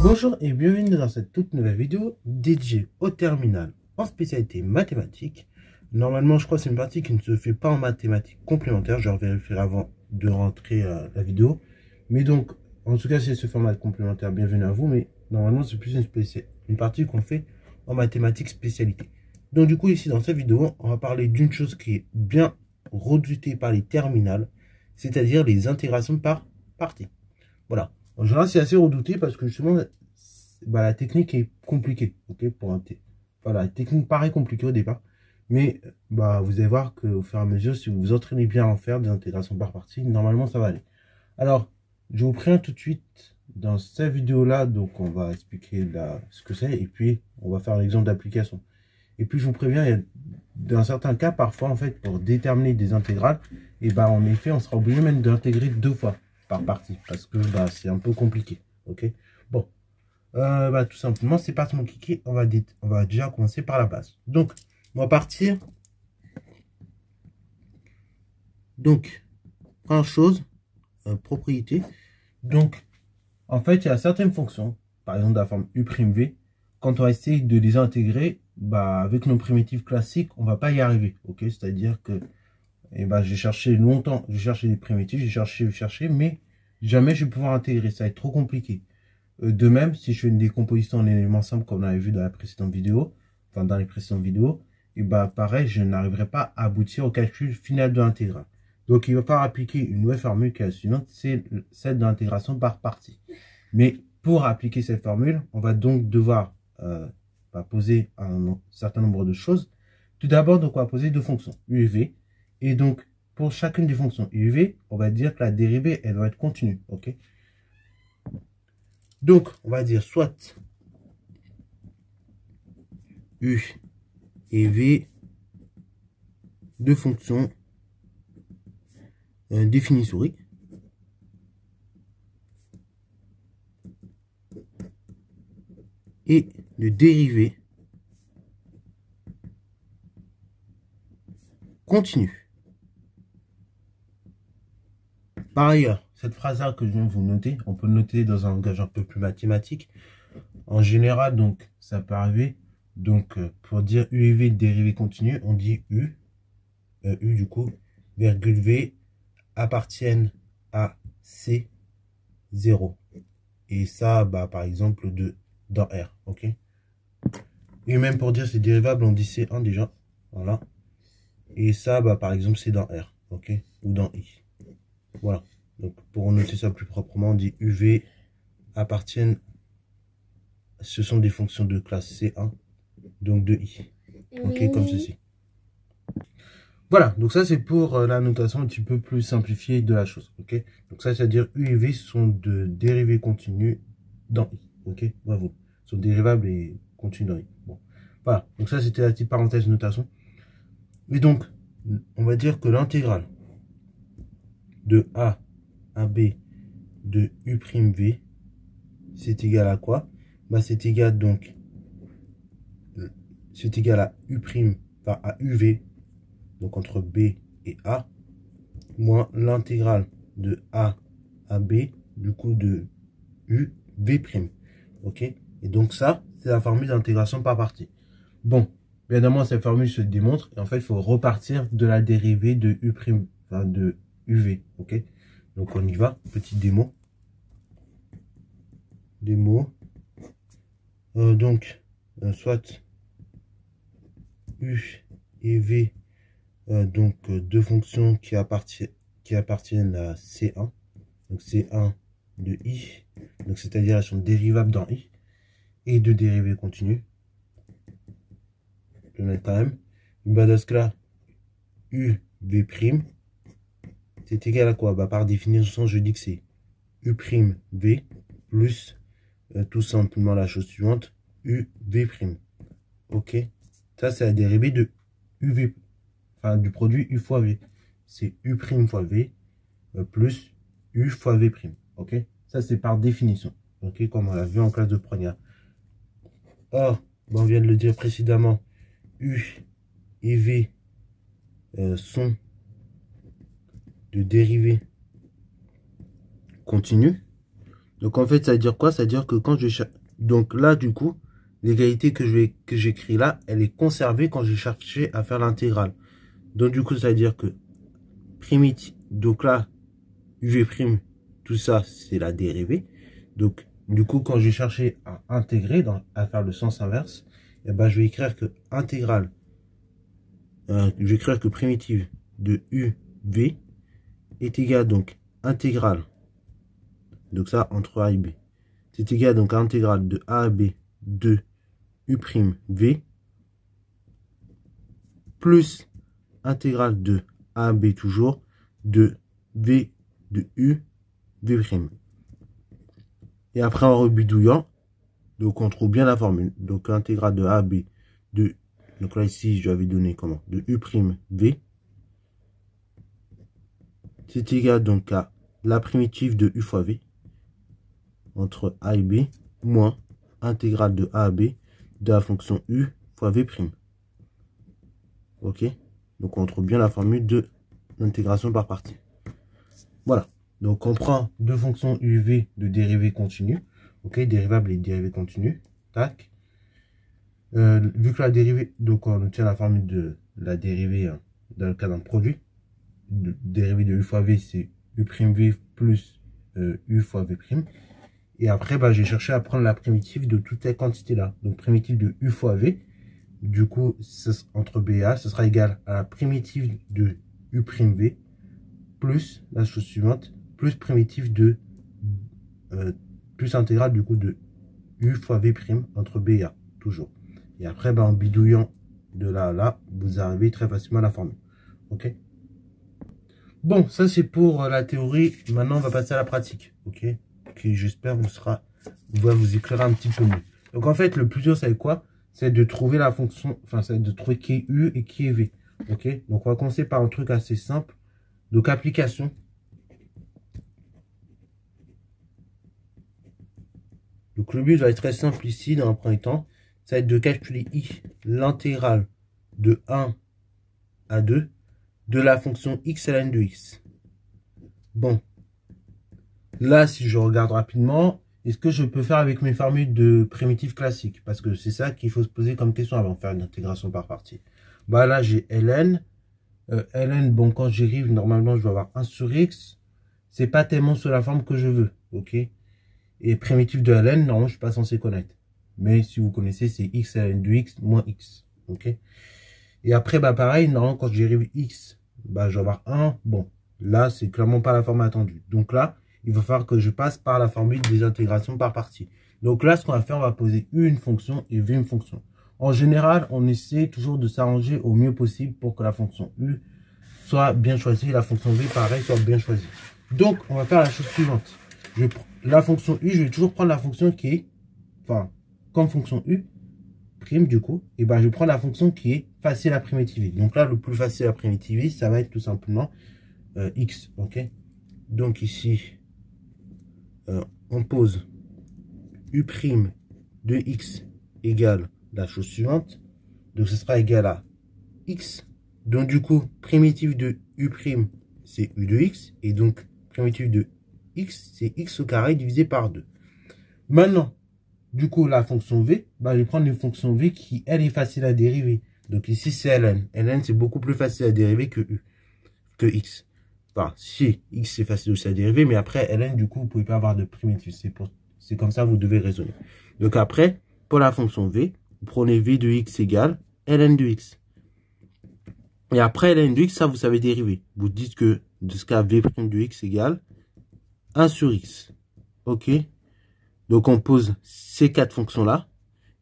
Bonjour et bienvenue dans cette toute nouvelle vidéo dédiée au terminal en spécialité mathématiques. Normalement, je crois que c'est une partie qui ne se fait pas en mathématiques complémentaires. Je vérifierai avant de rentrer la vidéo. Mais donc, en tout cas, c'est ce format complémentaire. Bienvenue à vous. Mais normalement, c'est plus une partie qu'on fait en mathématiques spécialité. Donc, du coup, ici, dans cette vidéo, on va parler d'une chose qui est bien redoutée par les terminales, c'est-à-dire les intégrations par partie. Voilà. En général, c'est assez redouté parce que justement, la technique est compliquée. Ok, voilà, la technique paraît compliquée au départ. Mais vous allez voir qu'au fur et à mesure, si vous vous entraînez bien à en faire des intégrations par partie, normalement, ça va aller. Alors, je vous préviens tout de suite dans cette vidéo-là. Donc, on va expliquer ce que c'est. Et puis, on va faire l'exemple d'application. Et puis, je vous préviens, dans certains cas, parfois, en fait, pour déterminer des intégrales, en effet, on sera obligé même d'intégrer 2 fois par partie, parce que c'est un peu compliqué. Ok, bon, tout simplement, c'est parti mon kiki. On va déjà commencer par la base. Donc, on va partir. Donc, première chose, propriété. Donc, en fait, il y a certaines fonctions, par exemple de la forme u'v, quand on va essayer de les intégrer, avec nos primitives classiques, on va pas y arriver. Ok, c'est-à-dire que j'ai cherché longtemps, j'ai cherché des primitives, j'ai cherché, mais jamais je vais pouvoir intégrer. Ça va être trop compliqué. De même, si je fais une décomposition en éléments simples comme on avait vu dans la précédente vidéo, enfin dans les précédentes vidéos, pareil, je n'arriverai pas à aboutir au calcul final de l'intégrale. Donc il va falloir appliquer une nouvelle formule qui est la suivante, c'est celle de l'intégration par partie. Mais pour appliquer cette formule, on va donc devoir poser un certain nombre de choses. Tout d'abord, donc on va poser 2 fonctions, u et v. Et donc, pour chacune des fonctions u et v, on va dire que la dérivée, elle doit être continue. Ok. Donc, on va dire soit u et v, 2 fonctions définies sur i. Et de dérivée continue. Par ailleurs, cette phrase-là que je viens de vous noter, on peut le noter dans un langage un peu plus mathématique. En général, donc, ça peut arriver. Donc, pour dire u et v dérivée continue, on dit u du coup, virgule v appartiennent à C0. Et ça, par exemple, dans R. Ok. Et même pour dire c'est dérivable, on dit C1 déjà. Voilà. Et ça, par exemple, c'est dans R. Ok. Ou dans I. Voilà. Donc, pour noter ça plus proprement, on dit UV appartiennent. Ce sont des fonctions de classe C1. Donc de I. Ok, comme ceci. Voilà, donc ça c'est pour la notation un petit peu plus simplifiée de la chose. Ok. Donc ça, c'est-à-dire U et V sont de dérivées continues dans I. Ok. Bravo. Sont dérivables et continues dans I. Bon. Voilà. Donc ça, c'était la petite parenthèse de notation. Et donc, on va dire que l'intégrale de A à B de U'V, c'est égal à quoi? C'est égal donc, c'est égal à U', enfin à UV, donc entre B et A, moins l'intégrale de A à B, du coup de UV'. Ok? Et donc ça, c'est la formule d'intégration par partie. Bon, évidemment, cette formule se démontre, et en fait, il faut repartir de la dérivée de U', enfin de UV. Ok? Donc on y va, petite démo. Donc, soit U et V, donc 2 fonctions qui appartiennent à C1. Donc C1 de I, donc c'est-à-dire elles sont dérivables dans I, et de dérivées continues. Je vais mettre quand même. Dans ce cas-là, UV', c'est égal à quoi? Par définition, je dis que c'est U'V plus tout simplement la chose suivante, UV'. Ok? Ça, c'est la dérivée de UV, enfin du produit U fois V. C'est U' fois V plus U fois V'. Ok? Ça, c'est par définition. Ok? Comme on l'a vu en classe de première. Or, on vient de le dire précédemment, U et V sont de dérivées continues. Donc en fait, ça veut dire quoi? Ça veut dire que quand je... Donc là, du coup, l'égalité que j'écris là, elle est conservée quand j'ai cherché à faire l'intégrale. Donc du coup, ça veut dire que primitif, donc là, UV', tout ça, c'est la dérivée. Donc du coup, quand j'ai cherché à intégrer, à faire le sens inverse, et ben, je vais écrire que intégrale, je vais écrire que primitive de UV est égale donc intégrale. Donc ça, entre A et B. C'est égal donc à intégrale de A à B de U'V plus intégrale de A à B toujours de V de U V'. Et après en rebidouillant, donc on trouve bien la formule. Donc intégrale de A à B de, donc là ici je l'avais donné comment? De U'V. C'est égal donc à la primitive de U fois V entre A et B moins intégrale de A à B de la fonction U fois V'. Ok? Donc on trouve bien la formule de l'intégration par partie. Voilà. Donc on prend deux fonctions UV de dérivée continue. Ok? Dérivable et dérivée continue. Tac. Vu que la dérivée, donc on obtient la formule de la dérivée dans le cas d'un produit. Dérivée de U fois V, c'est U'V plus U fois V'. Et après, bah, j'ai cherché à prendre la primitive de toutes ces quantités-là. Donc, primitive de U fois V. Du coup, entre B et A, ce sera égal à la primitive de U'V plus la chose suivante, plus primitive de plus intégrale du coup de U fois V' entre B et A, toujours. Et après, bah, en bidouillant de là à là, vous arrivez très facilement à la formule. Ok? Bon, ça c'est pour la théorie. Maintenant, on va passer à la pratique. Ok? Qui j'espère va vous éclairer un petit peu mieux. Donc en fait, le plus dur, c'est quoi? C'est de trouver la fonction, enfin, c'est de trouver qui est U et qui est V. Ok? Donc on va commencer par un truc assez simple. Donc application. Donc le but va être très simple ici, dans un premier temps. Ça va être de calculer I, l'intégrale de 1 à 2 de la fonction x ln de x. Bon. Là, si je regarde rapidement, est-ce que je peux faire avec mes formules de primitives classiques? Parce que c'est ça qu'il faut se poser comme question avant de faire une intégration par partie. Bah là, j'ai ln. Ln, bon, quand j'arrive, normalement, je vais avoir 1 sur x. C'est pas tellement sur la forme que je veux. Ok? Et primitive de ln, normalement, je suis pas censé connaître. Mais si vous connaissez, c'est x ln de x moins x. Ok? Et après, bah pareil, normalement, quand j'arrive x, bah je vais avoir 1. Bon, là, c'est clairement pas la forme attendue. Donc là, il va falloir que je passe par la formule des intégrations par partie. Donc là, ce qu'on va faire, on va poser U une fonction et V une fonction. En général, on essaie toujours de s'arranger au mieux possible pour que la fonction U soit bien choisie et la fonction V, pareil, soit bien choisie. Donc, on va faire la chose suivante. La fonction U, je vais toujours prendre la fonction qui est, enfin, comme fonction U, prime du coup, et ben je prends la fonction qui est facile à primitiver. Donc là, le plus facile à primitiver, ça va être tout simplement x. Ok? Donc ici, on pose U' de x égale la chose suivante. Donc ce sera égal à x. Donc du coup, primitive de U', c'est U de x. Et donc, primitive de x, c'est x au carré divisé par 2. Maintenant, du coup, la fonction v, bah, je vais prendre une fonction v qui, elle, est facile à dériver. Donc ici, c'est ln. ln, c'est beaucoup plus facile à dériver que u, que x. Enfin, si, x, c'est facile aussi à dériver, mais après, ln, du coup, vous ne pouvez pas avoir de primitive. C'est comme ça que vous devez raisonner. Donc après, pour la fonction v, vous prenez v de x égale ln de x. Et après, ln de x, ça, vous savez dériver. Vous dites que de ce cas, v' de x égale 1 sur x. Ok? Donc, on pose ces quatre fonctions-là.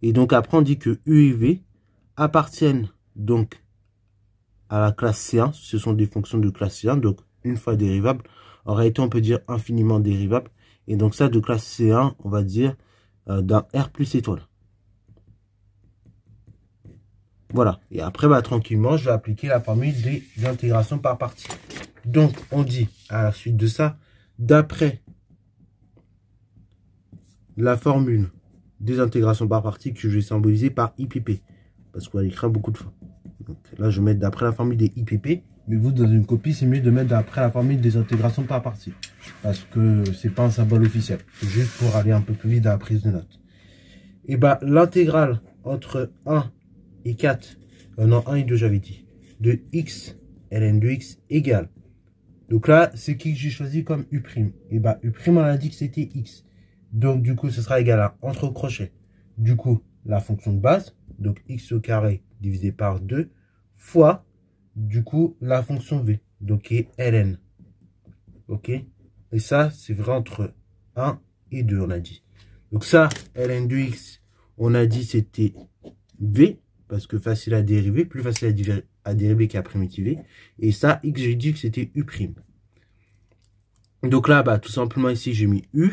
Et donc, après, on dit que U et V appartiennent donc à la classe C1. Ce sont des fonctions de classe C1. Donc, une fois dérivables. En réalité, on peut dire infiniment dérivables. Et donc, ça, de classe C1, on va dire d'un R plus étoile. Voilà. Et après, bah, tranquillement, je vais appliquer la formule des intégrations par partie. Donc, on dit, à la suite de ça, d'après la formule des intégrations par partie que je vais symboliser par IPP. Parce qu'on va écrire beaucoup de fois. Donc là, je vais mettre d'après la formule des IPP. Mais vous, dans une copie, c'est mieux de mettre d'après la formule des intégrations par partie. parce que c'est pas un symbole officiel. C'est juste pour aller un peu plus vite dans la prise de notes. Et bah, l'intégrale entre 1 et 4, non, 1 et 2, j'avais dit, de x ln de x égale. Donc là, c'est qui que j'ai choisi comme u'. Et bah, u', on a dit que c'était x. Donc, du coup, ce sera égal à, entre crochets, du coup, la fonction de base, donc x au carré divisé par 2, fois, du coup, la fonction v, donc qui est ln. Ok? Et ça, c'est vrai entre 1 et 2, on a dit. Donc ça, ln de x, on a dit c'était v, parce que facile à dériver, plus facile à dériver qu'à primitiver. Et ça, x, j'ai dit que c'était u'. Donc là, bah, tout simplement ici, j'ai mis u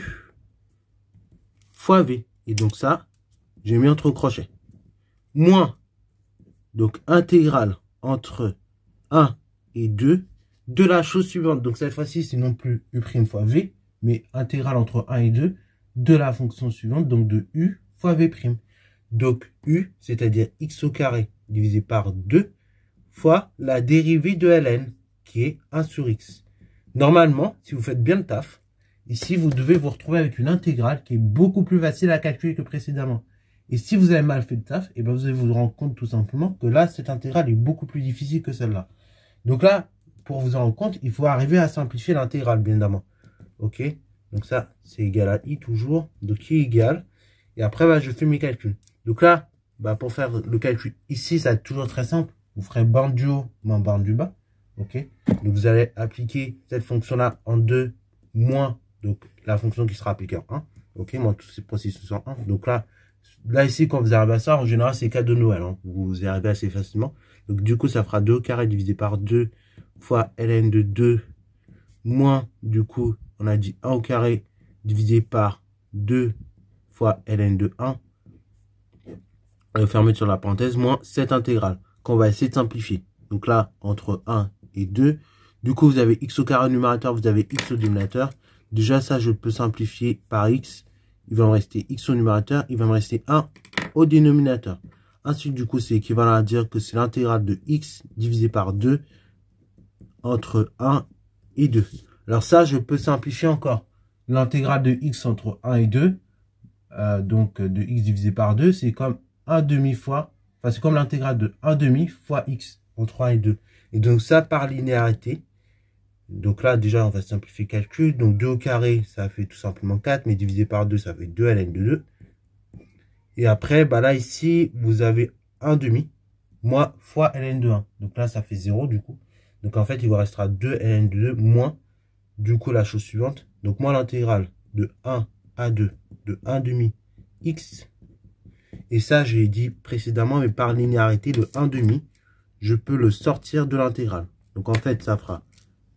fois v. Et donc ça, j'ai mis entre crochets. Moins, donc intégrale entre 1 et 2 de la chose suivante. Donc cette fois-ci, c'est non plus u' fois v, mais intégrale entre 1 et 2 de la fonction suivante, donc de u fois v'. Donc u, c'est-à-dire x au carré divisé par 2 fois la dérivée de ln, qui est 1 sur x. Normalement, si vous faites bien le taf, ici, vous devez vous retrouver avec une intégrale qui est beaucoup plus facile à calculer que précédemment. Et si vous avez mal fait le taf, et ben vous allez vous rendre compte tout simplement que là, cette intégrale est beaucoup plus difficile que celle-là. Donc là, pour vous en rendre compte, il faut arriver à simplifier l'intégrale, bien évidemment. Ok? Donc ça, c'est égal à i toujours. Donc i égale. Et après, bah, je fais mes calculs. Donc là, bah, pour faire le calcul ici, ça va être toujours très simple. Vous ferez borne du haut moins borne du bas. Ok? Donc vous allez appliquer cette fonction-là en 2 moins donc la fonction qui sera appliquée en 1. Ok? Moi, tous ces processus en 1. Donc là ici, quand vous arrivez à ça, en général, c'est cadeau de Noël. Hein. Vous y arrivez assez facilement. Donc du coup, ça fera 2 au carré divisé par 2 fois ln de 2 moins, du coup, on a dit 1 au carré divisé par 2 fois ln de 1. Fermé sur la parenthèse, moins cette intégrale qu'on va essayer de simplifier. Donc là, entre 1 et 2, du coup, vous avez x au carré au numérateur, vous avez x au dénominateur. Déjà, ça, je peux simplifier par x. Il va me rester x au numérateur, il va me rester 1 au dénominateur. Ensuite, du coup, c'est équivalent à dire que c'est l'intégrale de x divisé par 2 entre 1 et 2. Alors ça, je peux simplifier encore. L'intégrale de x entre 1 et 2, donc de x divisé par 2, c'est comme 1 demi fois, enfin c'est comme l'intégrale de 1 demi fois x entre 1 et 2. Et donc ça, par linéarité, donc là, déjà, on va simplifier le calcul. Donc 2 au carré, ça fait tout simplement 4, mais divisé par 2, ça fait 2 ln de 2. Et après, bah là, ici, vous avez 1 demi, moins fois ln de 1. Donc là, ça fait 0, du coup. Donc en fait, il vous restera 2 ln de 2, moins, du coup, la chose suivante. Donc moins l'intégrale de 1 à 2, de 1 demi x. Et ça, j'ai dit précédemment, mais par linéarité, le 1 demi, je peux le sortir de l'intégrale. Donc en fait, ça fera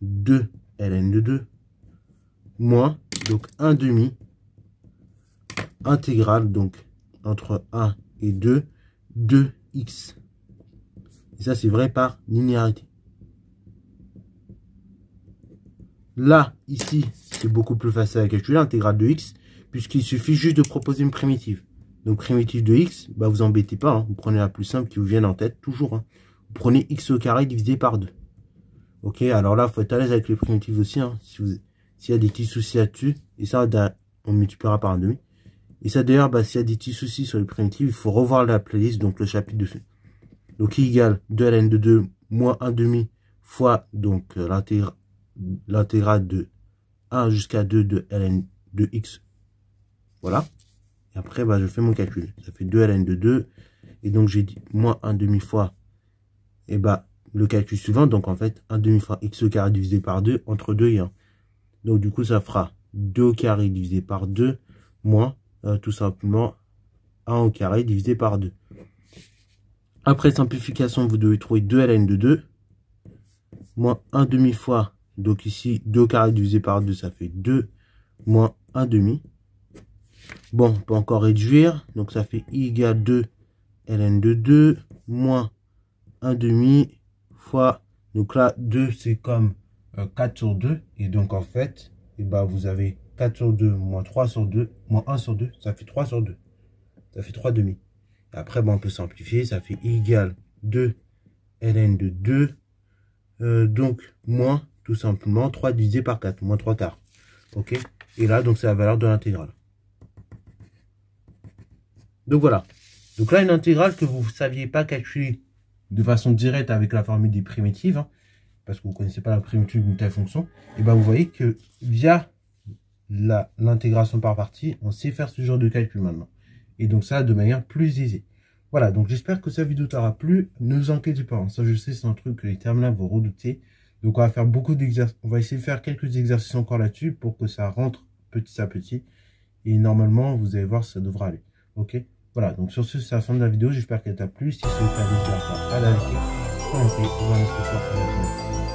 2 ln de 2 moins, donc 1 demi intégrale, donc entre 1 et 2, 2x. Et ça, c'est vrai par linéarité. Là, ici, c'est beaucoup plus facile à calculer, l'intégrale de x, puisqu'il suffit juste de proposer une primitive. Donc, primitive de x, bah, vous embêtez pas, hein, vous prenez la plus simple qui vous vient en tête, toujours. Hein. Vous prenez x au carré divisé par 2. Ok, alors là, il faut être à l'aise avec les primitives aussi. Hein, s'il y a des petits soucis là-dessus, et ça, on multipliera par 1,5. Et ça, d'ailleurs, bah, s'il y a des petits soucis sur les primitives, il faut revoir la playlist, donc le chapitre dessus. Donc, i égale 2 ln de 2 moins 1,5 fois donc l'intégrale de 1 jusqu'à 2 de ln de x. Voilà. Et après, bah, je fais mon calcul. Ça fait 2 ln de 2. Et donc, j'ai dit moins 1,5 fois, et bah, le calcul suivant. Donc, en fait, 1,5 fois x au carré divisé par 2 entre 2 et 1. Donc, du coup, ça fera 2 au carré divisé par 2 moins, tout simplement, 1 au carré divisé par 2. Après simplification, vous devez trouver 2 ln de 2 moins 1,5 fois. Donc ici, 2 au carré divisé par 2, ça fait 2 moins 1,5. Bon, on peut encore réduire. Donc ça fait i égale 2 ln de 2 moins 1,5 fois. Donc là, 2, c'est comme 4 sur 2. Et donc en fait, et bah, vous avez 4 sur 2 moins 3 sur 2 moins 1 sur 2. Ça fait 3 sur 2. Ça fait 3 demi. Après, bah, on peut simplifier. Ça fait i égale 2 ln de 2. Donc, moins, tout simplement, 3 divisé par 4, moins 3 quarts. Ok. Et là, donc, c'est la valeur de l'intégrale. Donc, voilà. Donc là, une intégrale que vous ne saviez pas calculer de façon directe avec la formule des primitives, hein, parce que vous ne connaissez pas la primitive d'une telle fonction, et ben vous voyez que via l'intégration par partie, on sait faire ce genre de calcul maintenant. Et donc ça, de manière plus aisée. Voilà, donc j'espère que cette vidéo t'aura plu. Ne vous inquiétez pas, hein, ça je sais, c'est un truc que les terminales vont redouter. Donc on va faire beaucoup d'exercices, on va essayer de faire quelques exercices encore là-dessus pour que ça rentre petit à petit. Et normalement, vous allez voir, ça devra aller. Ok? Voilà, donc sur ce, c'est la fin de la vidéo. J'espère qu'elle t'a plu. Si c'est le cas, n'hésite pas à la liker, commenter, et voir notre sport.